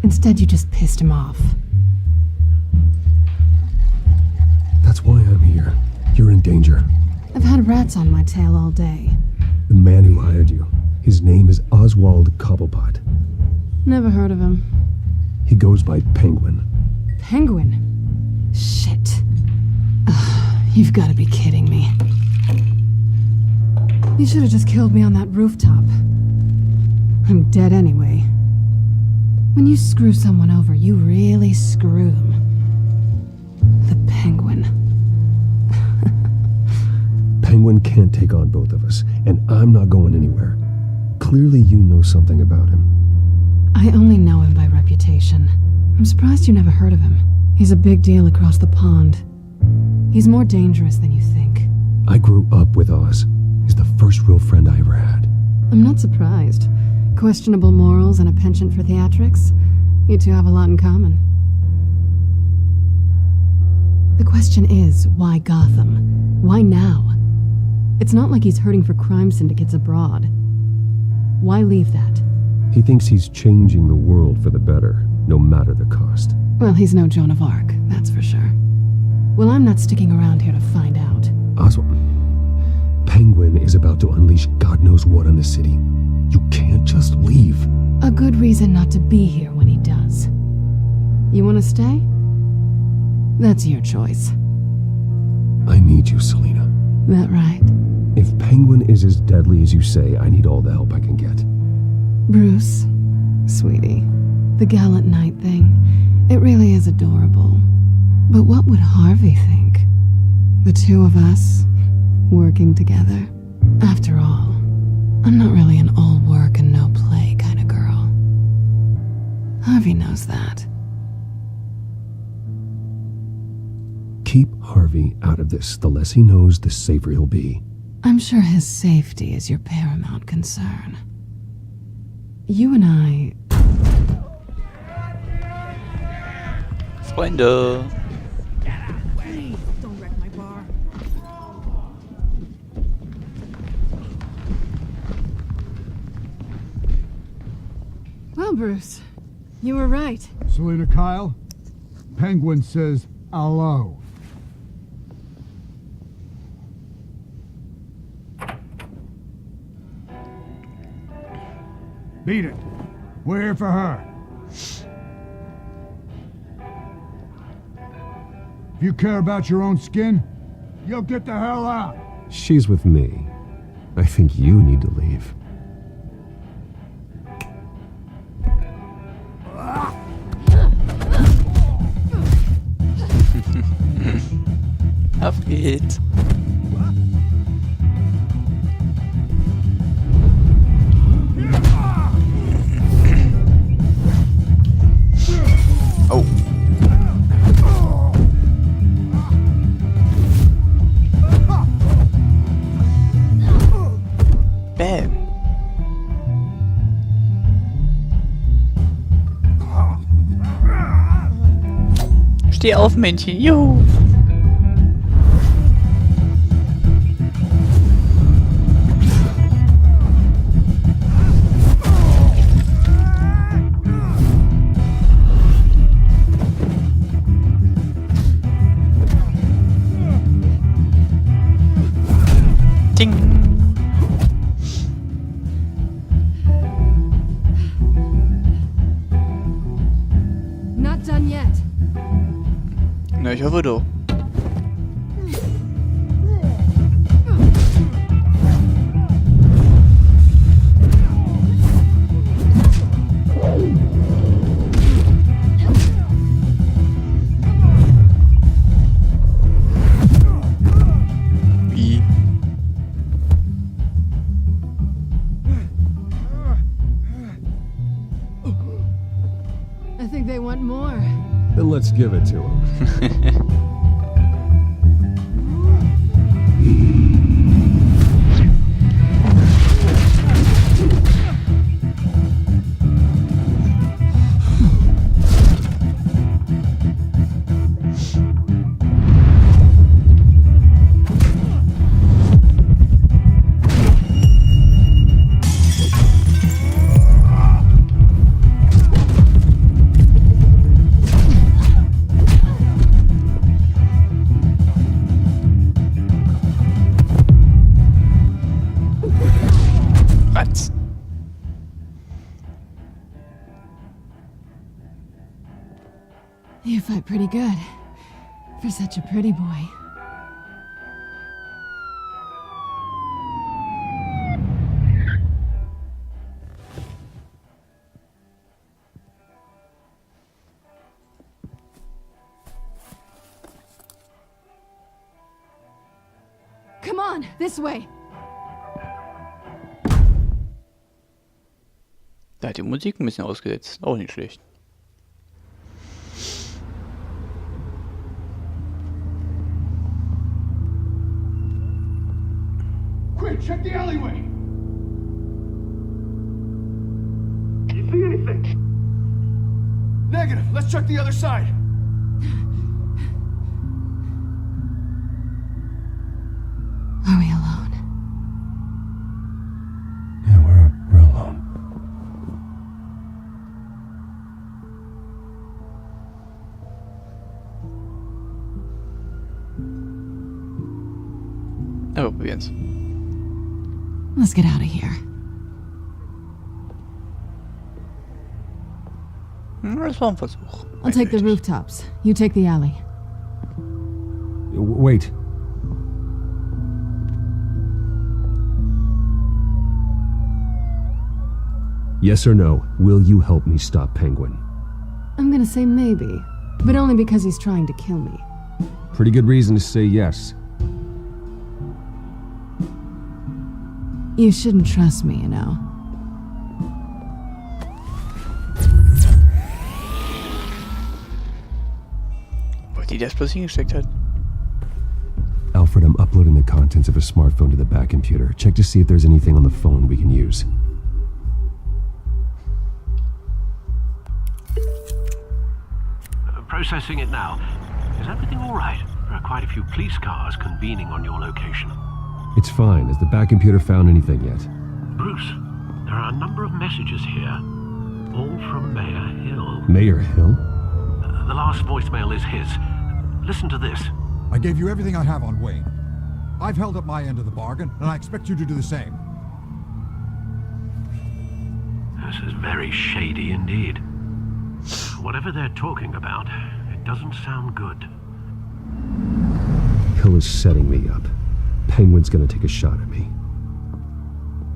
Instead, you just pissed him off. That's why I'm here. You're in danger. I've had rats on my tail all day. The man who hired you, his name is Oswald Cobblepot. Never heard of him. He goes by Penguin. Penguin? Shit. You've got to be kidding me. You should have just killed me on that rooftop. I'm dead anyway. When you screw someone over, you really screw them. The Penguin. Penguin can't take on both of us, and I'm not going anywhere. Clearly you know something about him. I only know him by reputation. I'm surprised you never heard of him. He's a big deal across the pond. He's more dangerous than you think. I grew up with Oz. He's the first real friend I ever had. I'm not surprised. Questionable morals and a penchant for theatrics. You two have a lot in common. The question is, why Gotham? Why now? It's not like he's hurting for crime syndicates abroad. Why leave that? He thinks he's changing the world for the better, no matter the cost. Well, he's no Joan of Arc, that's for sure. Well, I'm not sticking around here to find out. Oswald, Penguin is about to unleash God knows what on the city. You can't just leave. A good reason not to be here when he does. You want to stay? That's your choice. I need you, Selina. That right? If Penguin is as deadly as you say, I need all the help I can get. Bruce, sweetie, the gallant knight thing, it really is adorable. But what would Harvey think? The two of us, working together? After all, I'm not really an all work and no play kind of girl. Harvey knows that. Keep Harvey out of this. The less he knows, the safer he'll be. I'm sure his safety is your paramount concern. You and I... Freunde. Don't wreck my bar. Well, Bruce, you were right. Selina Kyle, Penguin says hello. Beat it. We're here for her. If you care about your own skin, you'll get the hell out. She's with me. I think you need to leave. Auf geht's. Oh. Bam. Steh auf, Männchen. Juhu. Ding. Not done yet. Na, ich hoffe doch. Wie? I think they want more. Then let's give it to him. You fight pretty good. For such a pretty boy. Come on, this way. Da hat die Musik ein bisschen ausgesetzt. Auch nicht schlecht. Quick, check the alleyway! Do you see anything? Negative. Let's check the other side. Are we alone? Yeah, we're alone. Aber probieren's. Let's get out of here. Das war ein Versuch. I'll take the rooftops. You take the alley. Wait. Yes or no, will you help me stop Penguin? I'm gonna say maybe, but only because he's trying to kill me. Pretty good reason to say yes. You shouldn't trust me, you know. Weil die das bloß hingesteckt hat. Alfred, I'm uploading the contents of a smartphone to the back computer. Check to see if there's anything on the phone we can use. Processing it now. Is everything all right? There are quite a few police cars convening on your location. It's fine. Has the back computer found anything yet? Bruce, there are a number of messages here, all from Mayor Hill. Mayor Hill? The last voicemail is his. Listen to this. I gave you everything I have on Wayne. I've held up my end of the bargain, and I expect you to do the same. This is very shady indeed. Whatever they're talking about, it doesn't sound good. Hill is setting me up. Penguin's gonna take a shot at me.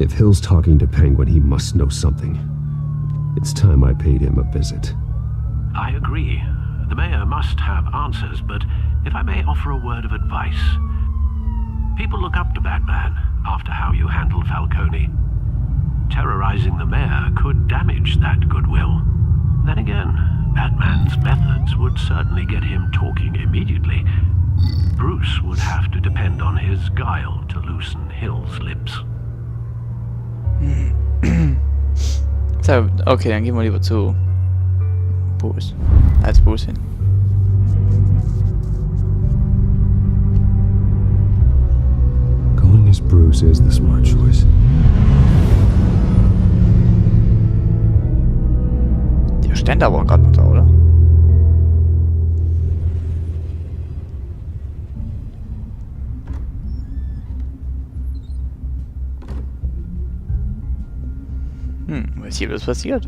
If Hill's talking to Penguin, he must know something. It's time I paid him a visit. I agree. The mayor must have answers, but if I may offer a word of advice. People look up to Batman after how you handled Falcone. Terrorizing the mayor could damage that goodwill. Then again, Batman's methods would certainly get him talking immediately. Bruce would have to depend on his guile to loosen Hill's lips. So, okay, dann gehen wir lieber zu Bruce. Als Bruce hin. Going as Bruce is the smart choice. Der stand aber gerade noch da, oder? Was hier bloß passiert?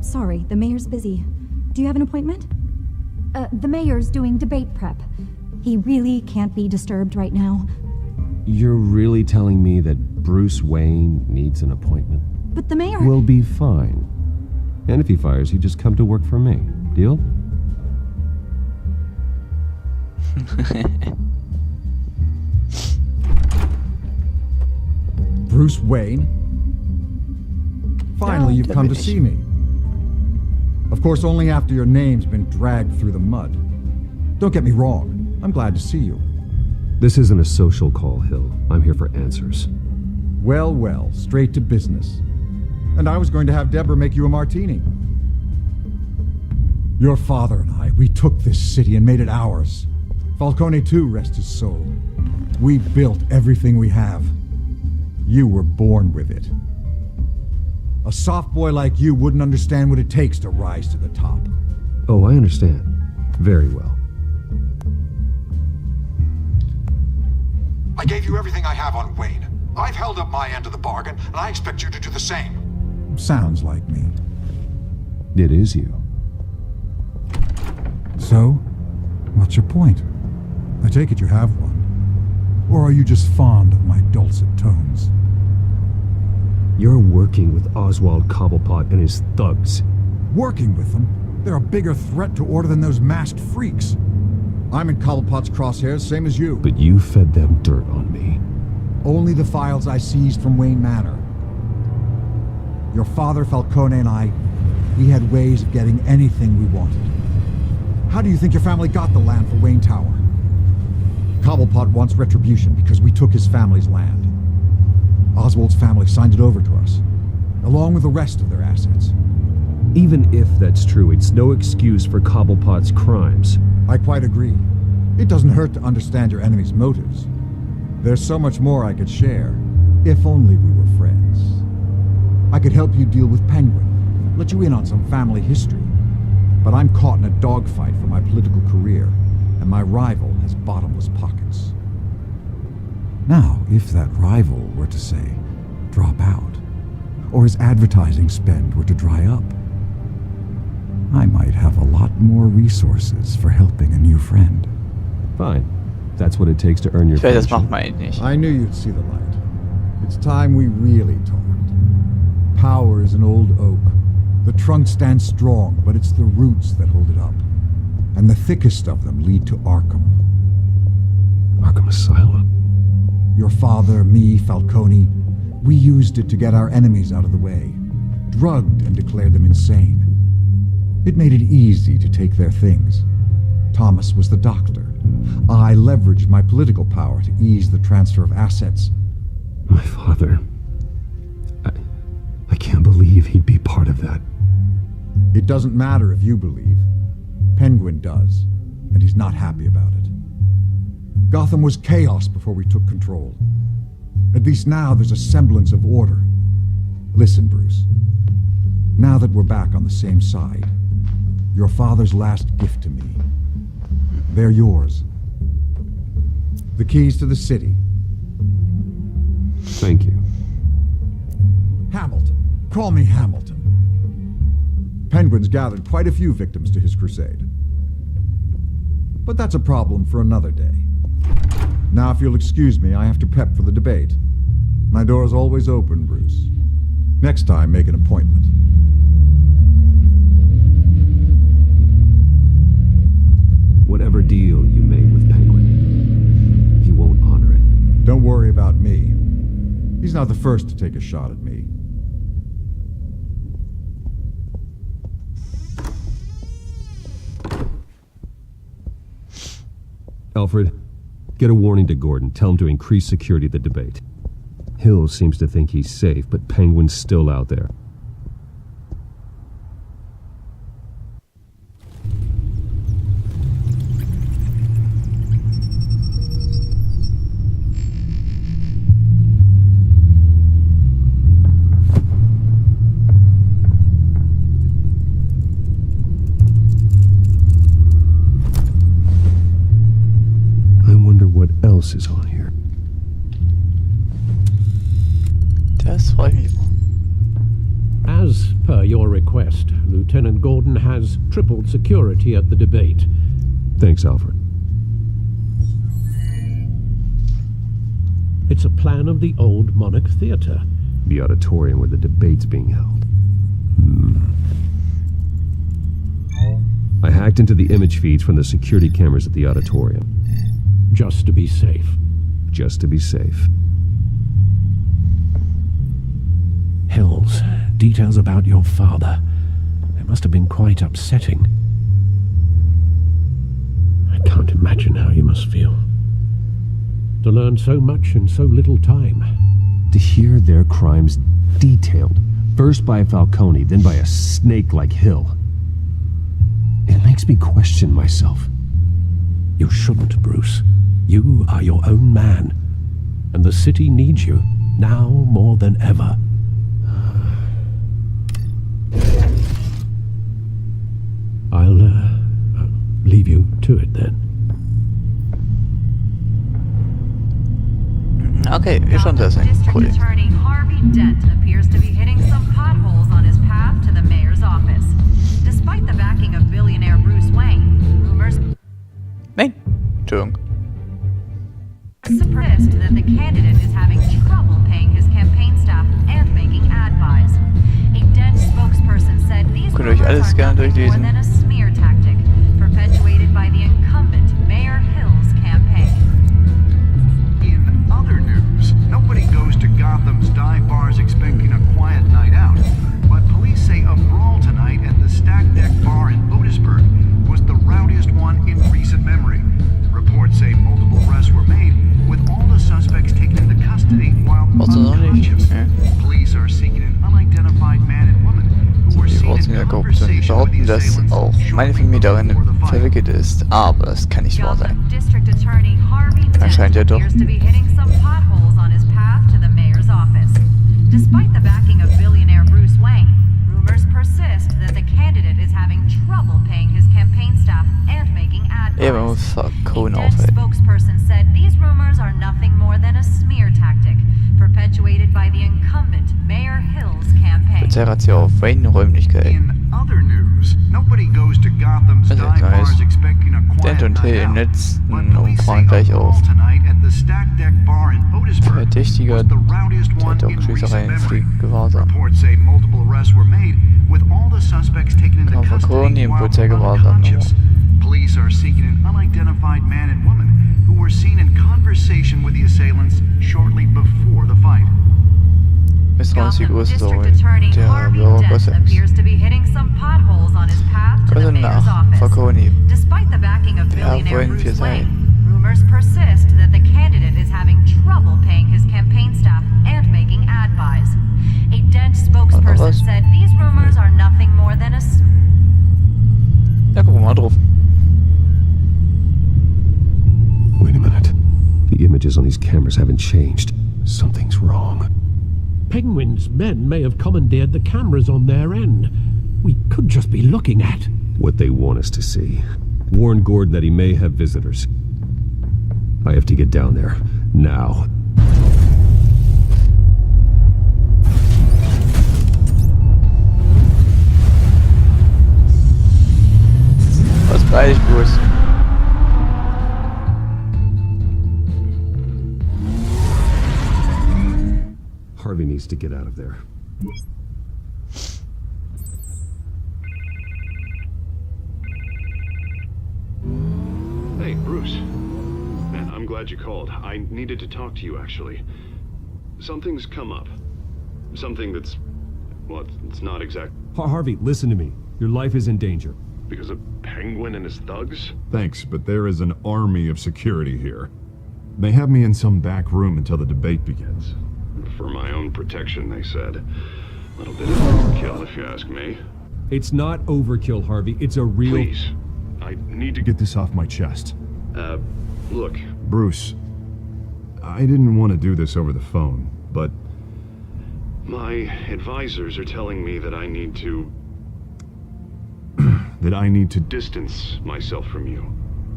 Sorry, the mayor's busy. Do you have an appointment? The mayor's doing debate prep. He really can't be disturbed right now. You're really telling me that Bruce Wayne needs an appointment? But the mayor... We'll be fine. And if he fires, you just come to work for me. Deal? Bruce Wayne? Finally, you've come to see me. Of course, only after your name's been dragged through the mud. Don't get me wrong. I'm glad to see you. This isn't a social call, Hill. I'm here for answers. Well, well, straight to business. And I was going to have Deborah make you a martini. Your father and I, we took this city and made it ours. Falcone too, rest his soul. We built everything we have. You were born with it. A soft boy like you wouldn't understand what it takes to rise to the top. Oh, I understand. Very well. I gave you everything I have on Wayne. I I've held up my end of the bargain, and I expect you to do the same. Sounds like me. It is you. So, what's your point? I take it you have one. Or are you just fond of my dulcet tones? You're working with Oswald Cobblepot and his thugs. Working with them? They're a bigger threat to order than those masked freaks. I'm in Cobblepot's crosshairs, same as you. But you fed them dirt on me. Only the files I seized from Wayne Manor. Your father, Falcone, and I, we had ways of getting anything we wanted. How do you think your family got the land for Wayne Tower? Cobblepot wants retribution because we took his family's land. Oswald's family signed it over to us, along with the rest of their assets. Even if that's true, it's no excuse for Cobblepot's crimes. I quite agree. It doesn't hurt to understand your enemy's motives. There's so much more I could share, if only we were friends. I could help you deal with Penguin, let you in on some family history. But I'm caught in a dogfight for my political career, and my rival has bottomless pockets. Now, if that rival were to say, drop out, or his advertising spend were to dry up, I might have a lot more resources for helping a new friend. Fine. That's what it takes to earn your Ich weiß, das friendship. macht man eigentlich nicht. I knew you'd see the light. It's time we really talked. Power is an old oak. The trunk stands strong, but it's the roots that hold it up. And the thickest of them lead to Arkham. Arkham Asylum. Your father, me, Falcone, we used it to get our enemies out of the way. Drugged and declared them insane. It made it easy to take their things. Thomas was the doctor. I leveraged my political power to ease the transfer of assets. My father. I can't believe he'd be part of that. It doesn't matter if you believe. Penguin does, and he's not happy about it. Gotham was chaos before we took control. At least now there's a semblance of order. Listen, Bruce. Now that we're back on the same side, your father's last gift to me. They're yours. The keys to the city. Thank you. Hamilton. Call me Hamilton. Penguin's gathered quite a few victims to his crusade. But that's a problem for another day. Now, if you'll excuse me, I have to prep for the debate. My door is always open, Bruce. Next time, make an appointment. Whatever deal you made with Penguin, he won't honor it. Don't worry about me. He's not the first to take a shot at me. Alfred, get a warning to Gordon. Tell him to increase security at the debate. Hill seems to think he's safe, but Penguin's still out there. Else is on here. Das freut mich. As per your request, Lieutenant Gordon has tripled security at the debate. Thanks, Alfred. It's a plan of the old Monarch Theatre. The auditorium where the debate's being held. I hacked into the image feeds from the security cameras at the auditorium. Just to be safe. Just to be safe. Hills, details about your father. They must have been quite upsetting. I can't imagine how you must feel. To learn so much in so little time. To hear their crimes detailed, first by Falcone, then by a snake like Hill. It makes me question myself. You shouldn't, Bruce. You are your own man, and the city needs you, now more than ever. I'll leave you to it then. Okay, ist schon das. cool. Attorney Harvey Dent appears to be hitting some potholes on his path to the mayor's office. Despite the backing of billionaire Bruce Wayne, rumors Nein. Entschuldigung. persist that the candidate is having trouble paying his campaign staff and making ad buys. A Dent spokesperson said these Könnt ihr euch rumors alles are gerne nothing more durchlesen. than a smear tactic perpetuated by the incumbent Mayor Hill's campaign. In other news, nobody goes to Gotham's dive bars expecting a quiet night out. But police say a brawl tonight at the Stack Deck Bar in Otisburg was the rowdiest one in recent memory. Reports say multiple arrests were made, with all the suspects taken into custody while Was das auch nicht? unconscious. Ja. Police are seeking an unidentified man and woman who were Die seen Wurzeln in der Korruption conversation with behaupten, the dass assailants auch meine shortly Familie darin before the fight. verwickelt ist, aber das kann nicht wahr sein. Gotham District Attorney Harvey Anscheinend ja Dent doch. appears to be hitting some potholes on his path to the mayor's office. Despite the backing of billionaire Bruce Wayne, rumors persist that the candidate is having trouble paying his campaign staff and making ad buys. Ja, man muss Cohen A Dent aufhalten. spokesperson said these rumors are nothing more than a smear tactic perpetuated by the incumbent Mayor Hill's campaign. Bezerrat auf Wayne-Räumlichkeiten. In other news, nobody goes to Gotham's Das ist dive nice. bars expecting a quiet Dent und night Hill im out. letzten But police say Umfang gleich a brawl auf. tonight at the Stack Deck Bar in Otisburg Verdächtiger was the rowdiest one in Tätungsschießerei recent in memory. Fliehgewahrsam. Reports say multiple arrests were made, with all the suspects taken into Genau, Falcone custody im while Polizeigewahrsam. unconscious. Police are seeking an unidentified man and woman who were seen in conversation with the assailants shortly before the fight. Misstrauensfigur ist so District Attorney der Harvey Bürger Dent Gotthams. appears to be hitting some potholes on his path to the Gotham mayor's nach office. Falcone. Despite the backing of Wer billionaire wollen wir Bruce sein? Wayne, rumors persist that the candidate is having trouble paying his campaign staff and making ad buys. A Dent spokesperson was? said these rumors are nothing more than a Ja, gucken wir mal drauf. Wait a minute. The images on these cameras haven't changed. Something's wrong. Penguin's men may have commandeered the cameras on their end. We could just be looking at. What they want us to see. Warn Gordon that he may have visitors. I have to get down there. Now. Was beide Spurs. Harvey needs to get out of there. Hey, Bruce. Man, I'm glad you called. I needed to talk to you, actually. Something's come up. Something that's... well, it's not exact... Harvey, listen to me. Your life is in danger. Because of Penguin and his thugs? Thanks, but there is an army of security here. They have me in some back room until the debate begins. For my own protection, they said. A little bit of overkill, if you ask me. It's not overkill, Harvey. It's a real... Please. I need to Get this off my chest. Look. Bruce, I didn't want to do this over the phone, but My advisors are telling me that I need to that I need to... distance myself from you.